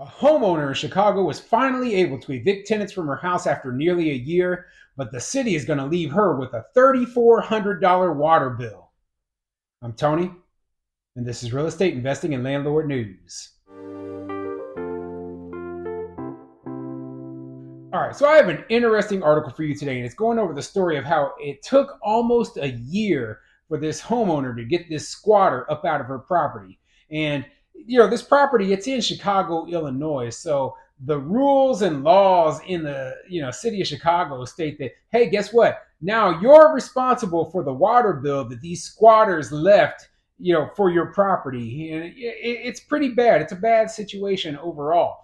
A homeowner in Chicago was finally able to evict tenants from her house after nearly a year, but the city is going to leave her with a $3,400 water bill. I'm Tony, and this is Real Estate Investing and Landlord News. All right, so I have an interesting article for you today, and it's going over the story of how it took almost a year for this homeowner to get this squatter up out of her property. And this property, it's in Chicago, Illinois. So the rules and laws in the city of Chicago state that, hey, guess what? Now you're responsible for the water bill that these squatters left, for your property. And it's pretty bad. It's a bad situation overall.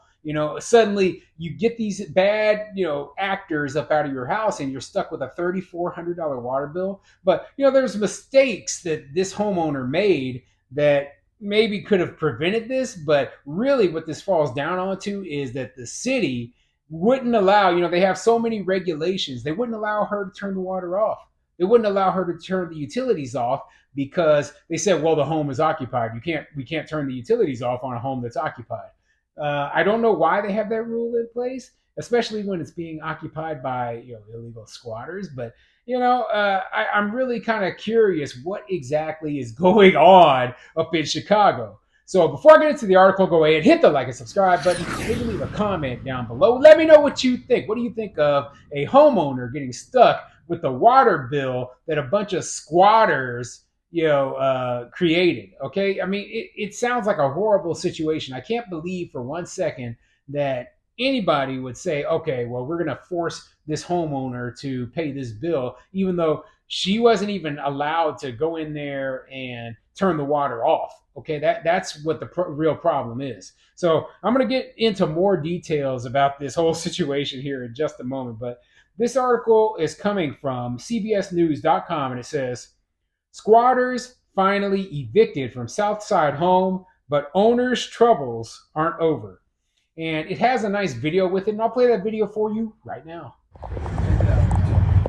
Suddenly you get these bad, actors up out of your house and you're stuck with a $3,400 water bill. But, there's mistakes that this homeowner made that maybe could have prevented this. But really what this falls down onto is that the city wouldn't allow, they have so many regulations. They wouldn't allow her to turn the water off. They wouldn't allow her to turn the utilities off because they said, well, the home is occupied. We can't turn the utilities off on a home that's occupied. I don't know why they have that rule in place, especially when it's being occupied by illegal squatters. But I'm really kind of curious what exactly is going on up in Chicago. So before I get into the article, go ahead, hit the like and subscribe button. Maybe leave a comment down below. Let me know what you think. What do you think of a homeowner getting stuck with the water bill that a bunch of squatters created? Okay, I mean, it sounds like a horrible situation. I can't believe for 1 second that anybody would say, okay, well, we're going to force this homeowner to pay this bill, even though she wasn't even allowed to go in there and turn the water off. Okay, that's what the real problem is. So I'm going to get into more details about this whole situation here in just a moment. But this article is coming from cbsnews.com, and it says, squatters finally evicted from Southside home, but owner's troubles aren't over. And it has a nice video with it, and I'll play that video for you right now.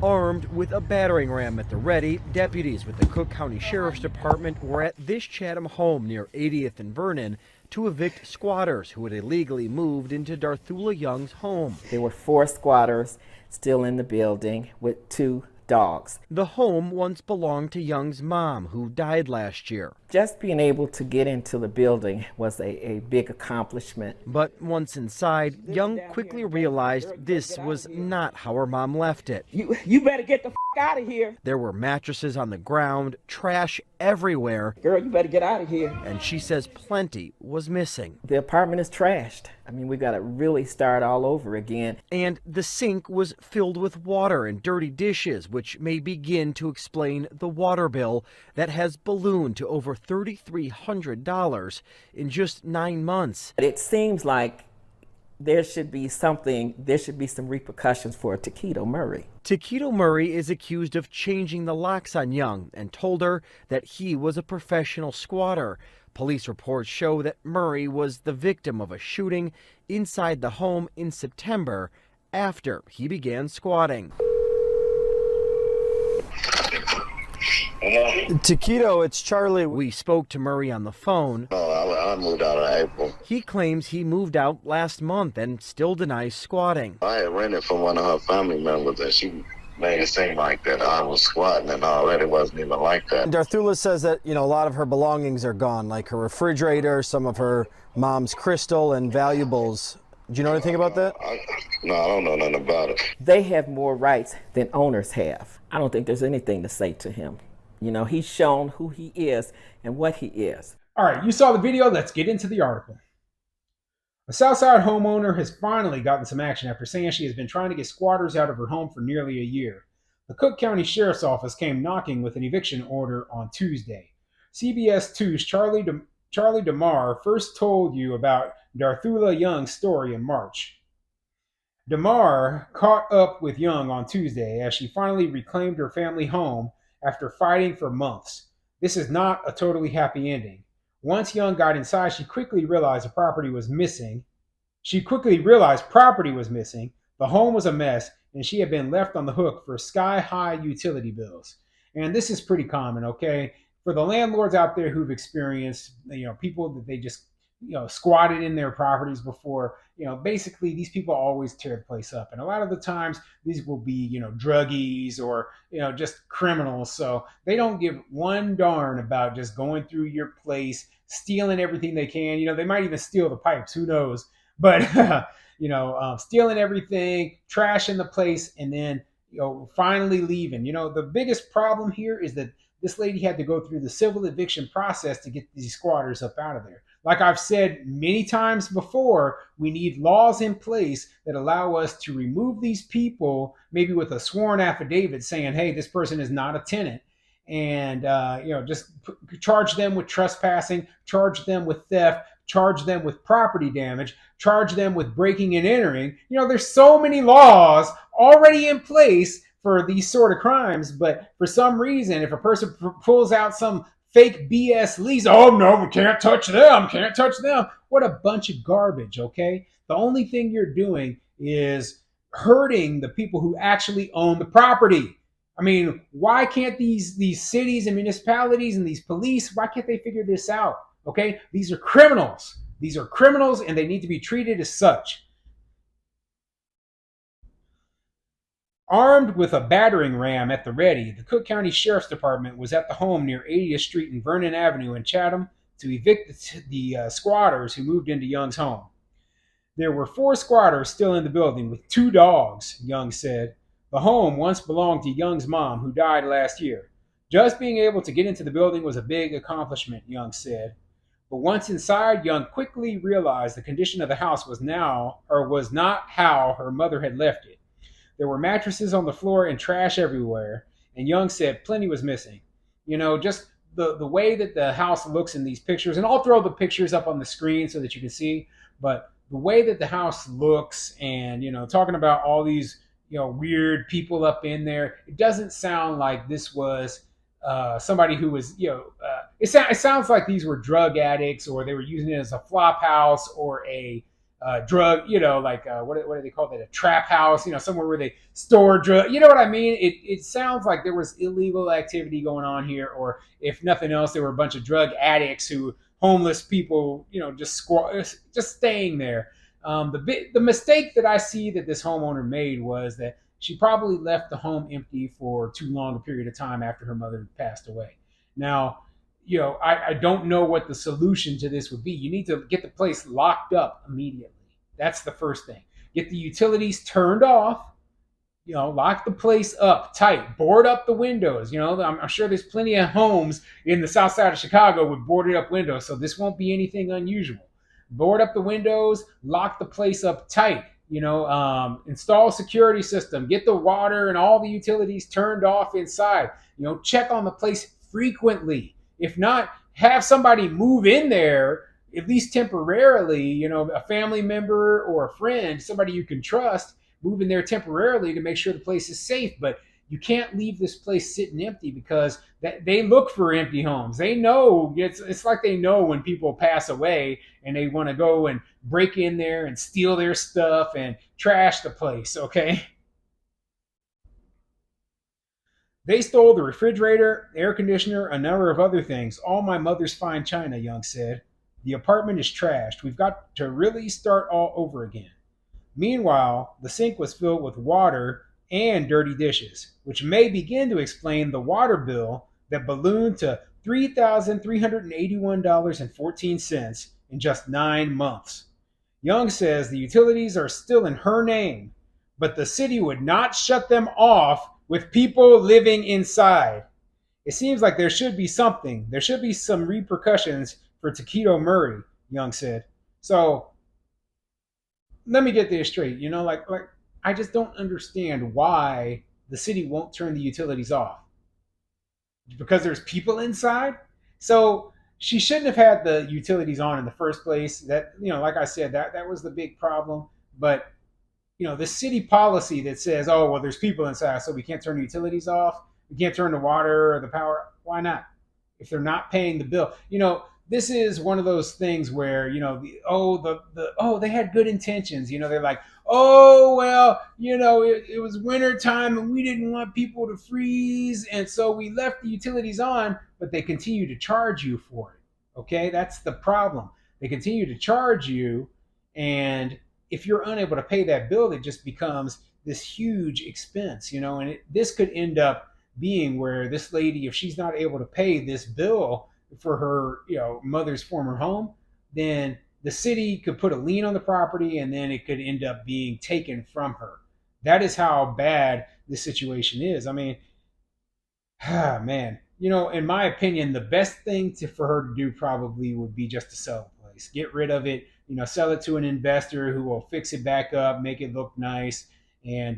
Armed with a battering ram at the ready, deputies with the Cook County Sheriff's Department were at this Chatham home near 80th and Vernon to evict squatters who had illegally moved into Darthula Young's home. There were 4 squatters still in the building with 2 dogs. The home once belonged to Young's mom, who died last year. Just being able to get into the building was a big accomplishment. But once inside, Young quickly realized this was not how her mom left it. You better get the out of here. There were mattresses on the ground, trash everywhere. Girl, you better get out of here. And she says plenty was missing. The apartment is trashed. I mean, we got to really start all over again. And the sink was filled with water and dirty dishes, which may begin to explain the water bill that has ballooned to over $3,300 in just 9 months. It seems like there should be some repercussions for Taquito Murray. Taquito Murray is accused of changing the locks on Young and told her that he was a professional squatter. Police reports show that Murray was the victim of a shooting inside the home in September after he began squatting. Taquito, it's Charlie. We spoke to Murray on the phone. I moved out in April. He claims he moved out last month and still denies squatting. I had rented from one of her family members, and she made it seem like that I was squatting, and already wasn't even like that. Darthula says that, a lot of her belongings are gone, like her refrigerator, some of her mom's crystal and valuables. Do you know anything about that? No, I don't know nothing about it. They have more rights than owners have. I don't think there's anything to say to him. He's shown who he is and what he is. All right, you saw the video. Let's get into the article. A Southside homeowner has finally gotten some action after saying she has been trying to get squatters out of her home for nearly a year. The Cook County Sheriff's Office came knocking with an eviction order on Tuesday. CBS 2's Charlie DeMar first told you about Darthula Young's story in March. DeMar caught up with Young on Tuesday as she finally reclaimed her family home after fighting for months. This is not a totally happy ending. Once Young got inside, she quickly realized property was missing. The home was a mess, and she had been left on the hook for sky-high utility bills. And this is pretty common, okay? For the landlords out there who've experienced, people that they just squatted in their properties before. Basically these people always tear the place up, and a lot of the times these will be druggies or just criminals. So they don't give one darn about just going through your place, stealing everything they can. They might even steal the pipes, who knows. But stealing everything, trashing the place, and then finally leaving. The biggest problem here is that this lady had to go through the civil eviction process to get these squatters up out of there. Like I've said many times before, we need laws in place that allow us to remove these people, maybe with a sworn affidavit saying, hey, this person is not a tenant. And, just charge them with trespassing, charge them with theft, charge them with property damage, charge them with breaking and entering. There's so many laws already in place for these sort of crimes, but for some reason, if a person pulls out some fake BS lease, oh no, we can't touch them, can't touch them. What a bunch of garbage, okay? The only thing you're doing is hurting the people who actually own the property. I mean, why can't these cities and municipalities and these police, why can't they figure this out? Okay? These are criminals. These are criminals, and they need to be treated as such. Armed with a battering ram at the ready, the Cook County Sheriff's Department was at the home near 80th Street and Vernon Avenue in Chatham to evict the squatters who moved into Young's home. There were 4 squatters still in the building with 2 dogs, Young said. The home once belonged to Young's mom, who died last year. Just being able to get into the building was a big accomplishment, Young said. But once inside, Young quickly realized the condition of the house was not how her mother had left it. There were mattresses on the floor and trash everywhere, and Young said plenty was missing. Just the way that the house looks in these pictures, and I'll throw the pictures up on the screen so that you can see, but the way that the house looks, and talking about all these weird people up in there, it doesn't sound like this was somebody who was it sounds like these were drug addicts, or they were using it as a flop house or a drug, like what do they call that? A trap house, somewhere where they store drug. You know what I mean? It sounds like there was illegal activity going on here, or if nothing else, there were a bunch of drug addicts homeless people, just staying there. The mistake that I see that this homeowner made was that she probably left the home empty for too long a period of time after her mother passed away. Now, I don't know what the solution to this would be. You need to get the place locked up immediately. That's the first thing. Get the utilities turned off. Lock the place up tight. Board up the windows. I'm sure there's plenty of homes in the south side of Chicago with boarded up windows, so this won't be anything unusual. Board up the windows. Lock the place up tight. Install a security system. Get the water and all the utilities turned off inside. Check on the place frequently. If not, have somebody move in there, at least temporarily, a family member or a friend, somebody you can trust, move in there temporarily to make sure the place is safe. But you can't leave this place sitting empty, because they look for empty homes. They know, it's like they know when people pass away and they want to go and break in there and steal their stuff and trash the place, okay? They stole the refrigerator, air conditioner, a number of other things. All my mother's fine china, Young said. The apartment is trashed. We've got to really start all over again. Meanwhile, the sink was filled with water and dirty dishes, which may begin to explain the water bill that ballooned to $3,381.14 in just 9 months. Young says the utilities are still in her name, but the city would not shut them off with people living inside. It seems like there should be something. There should be some repercussions for Taquito Murray, Young said. So let me get this straight. I just don't understand why the city won't turn the utilities off. Because there's people inside? So she shouldn't have had the utilities on in the first place. That, like I said, that was the big problem. But the city policy that says, oh, well, there's people inside, so we can't turn the utilities off, we can't turn the water or the power. Why not? If they're not paying the bill. This is one of those things where, they had good intentions. They're like, oh, well, it was winter time and we didn't want people to freeze, and so we left the utilities on, but they continue to charge you for it. Okay, that's the problem. they continue to charge you, and if you're unable to pay that bill, it just becomes this huge expense, and this could end up being where this lady, if she's not able to pay this bill for her, mother's former home, then the city could put a lien on the property, and then it could end up being taken from her. That is how bad this situation is. I mean, man, in my opinion, the best thing for her to do probably would be just to sell the place, get rid of it, sell it to an investor who will fix it back up, make it look nice, and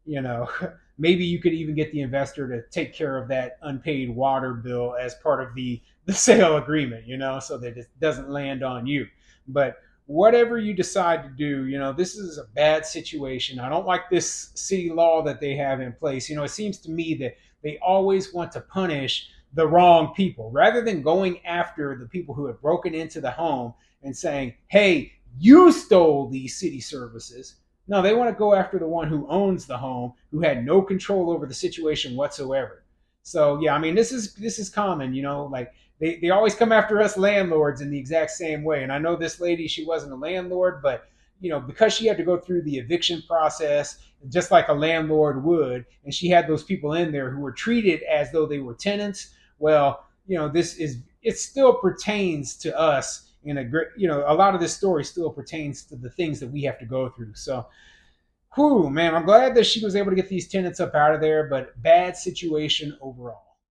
you know, maybe you could even get the investor to take care of that unpaid water bill as part of the sale agreement, so that it doesn't land on you. But whatever you decide to do, this is a bad situation. I don't like this city law that they have in place. It seems to me that they always want to punish the wrong people rather than going after the people who have broken into the home and saying, hey, you stole these city services. No, they want to go after the one who owns the home, who had no control over the situation whatsoever. So yeah, I mean, this is common, like they always come after us landlords in the exact same way. And I know this lady, she wasn't a landlord, but because she had to go through the eviction process just like a landlord would, and she had those people in there who were treated as though they were tenants. Well, it still pertains to us in a great, a lot of this story still pertains to the things that we have to go through. So, whew, man, I'm glad that she was able to get these tenants up out of there, but bad situation overall.